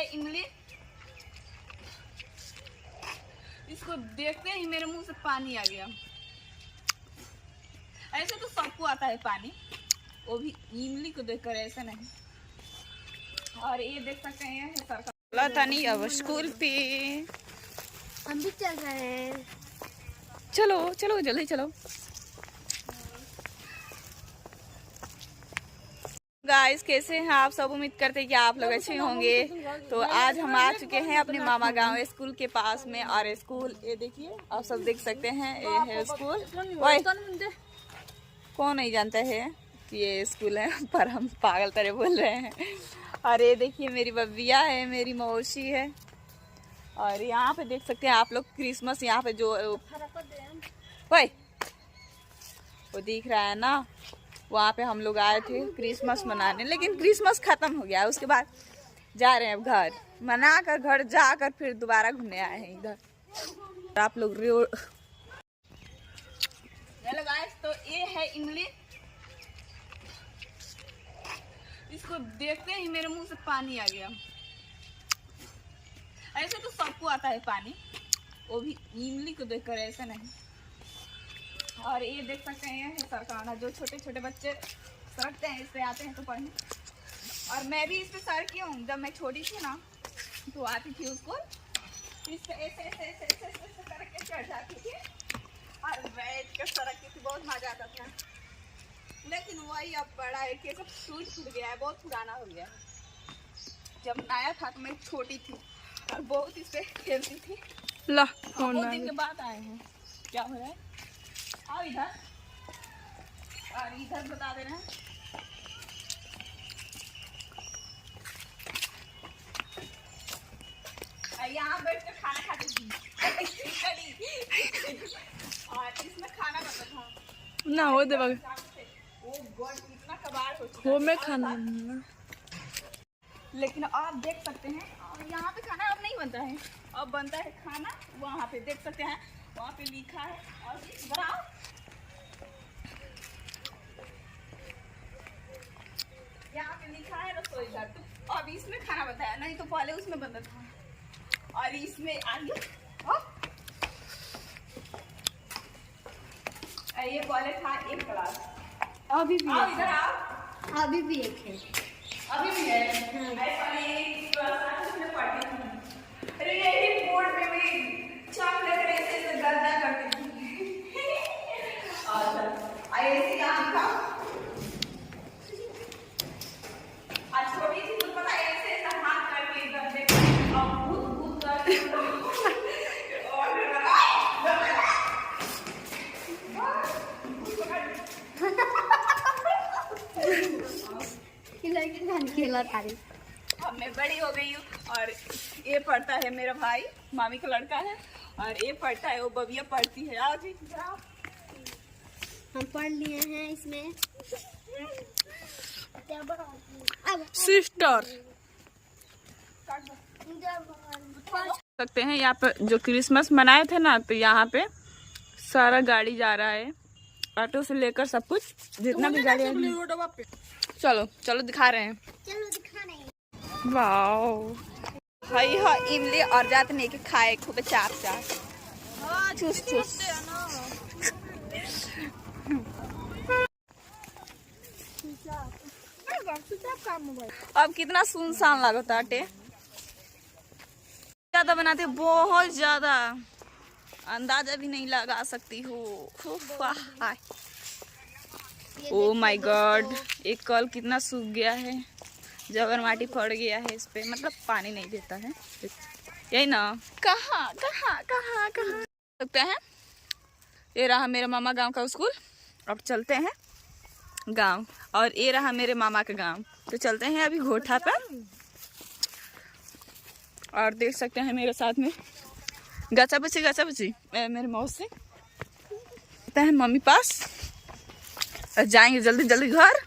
है इमली। इसको देखते ही मेरे मुंह से पानी आ गया। ऐसे तो सबको आता है पानी, वो भी इमली को देखकर ऐसा नहीं। और ये देख सकते हैं सरकार तानी अब स्कूल पे हम भी चल रहे हैं। चलो चलो जल्दी चलो। गाइस कैसे हैं आप सब? उम्मीद करते हैं कि आप लोग अच्छे होंगे। तो आज हम आ चुके हैं अपने मामा गांव स्कूल के पास में। और स्कूल ये देखिए, आप सब देख सकते हैं, ये है स्कूल। कौन नहीं जानता है कि ये स्कूल है, पर हम पागल तरह बोल रहे हैं। और ये देखिए मेरी बब्बिया है, मेरी मौसी है। और यहाँ पे देख सकते हैं आप लोग क्रिसमस, यहाँ पे जो वो दिख रहा है ना, वहाँ पे हम लोग आए थे क्रिसमस मनाने। लेकिन क्रिसमस खत्म हो गया, उसके बाद जा रहे हैं अब घर, मना कर घर जाकर फिर दोबारा घूमने आए हैं इधर। आप लोग हेलो गाइस, तो ये है इमली। इसको देखते ही मेरे मुंह से पानी आ गया। ऐसे तो सबको आता है पानी, वो भी इमली को देखकर ऐसा नहीं। और ये देख सकते हैं सरकाना, जो छोटे छोटे बच्चे सड़कते हैं, इस पे आते हैं तो पढ़ने। और मैं भी इस पे सड़की हूँ। जब मैं छोटी थी ना तो आती थी उसको, इस पे ऐसे ऐसे ऐसे ऐसे ऐसे करके चढ़ जाती थी और बैठ कर सड़कती थी, बहुत मजा आता था। लेकिन वही अब बड़ा है कि सब टूट गया है, बहुत पुराना हो गया है। जब नया था तो मैं छोटी थी और बहुत इस पे खेलती थी। बहुत दिन के बाद आए हैं। क्या हो रहा है? आओ इधर, और इधर बता दे रहे हैं। यहाँ बैठ कर खाना खाती थी और इसमें खाना बनता था ना हो दे बग वो गॉड कितना कबाड़ हो चुका वो मैं खाना। लेकिन आप देख सकते हैं, और यहाँ पे खाना अब नहीं बनता है, अब बनता है खाना वहाँ पे। देख सकते हैं वहाँ पे लिखा है। और इधर आओ, यहाँ पे लिखा है रसोई घर। तो अब इसमें खाना बनता है, नहीं तो पहले उसमें बनता था। और इसमें आइए, ये पहले था एक क्लास, अभी भी आओ इधर आओ। अभी भी एक है, अभी भी है। पहले एक क्लास में पढ़ती थी। अरे यही बोर्ड पे भी चाक लेकर ऐसे ऐसे गंदा करती थी। और ऐसे यहाँ था, छोटी थी तो पता है ऐसे ऐसा हाथ करके गंदे और भूत करके खेला तारी। अब मैं बड़ी हो गई हूँ और ये पढ़ता है मेरा भाई, मामी का लड़का है। और ये पढ़ता है, वो बबिया पढ़ती है। आओ जी जाओ। हम पढ़ लिए हैं इसमें। सिस्टर सकते हैं यहाँ पे जो क्रिसमस मनाए थे ना, तो यहाँ पे सारा गाड़ी जा रहा है, ऑटो से लेकर सब कुछ जितना भी गाड़ी है। चलो चलो दिखा रहे हैं। चलो दिखा रहे हैं। वाओ हई हा इमली और जात नहीं के खाए खूब चाप चाप चूस चूस। अब कितना सुनसान लगता है। ज्यादा बनाते, बहुत ज्यादा, अंदाजा भी नहीं लगा सकती हो। ओ माय गॉड, एक कल कितना सूख गया है, जबर माटी पड़ गया है इस पे, मतलब पानी नहीं देता है। यही ना, कहाँ कहाँ कहाँ कहाँ सकते हैं। ये रहा मेरे मामा गांव का स्कूल। अब चलते हैं गांव। और ये रहा मेरे मामा का गांव। तो चलते हैं अभी घोठा पर। और देख सकते हैं मेरे साथ में गचा बची मेरे मौसी हैं मम्मी पास। और जाएंगे जल्दी जल्दी घर।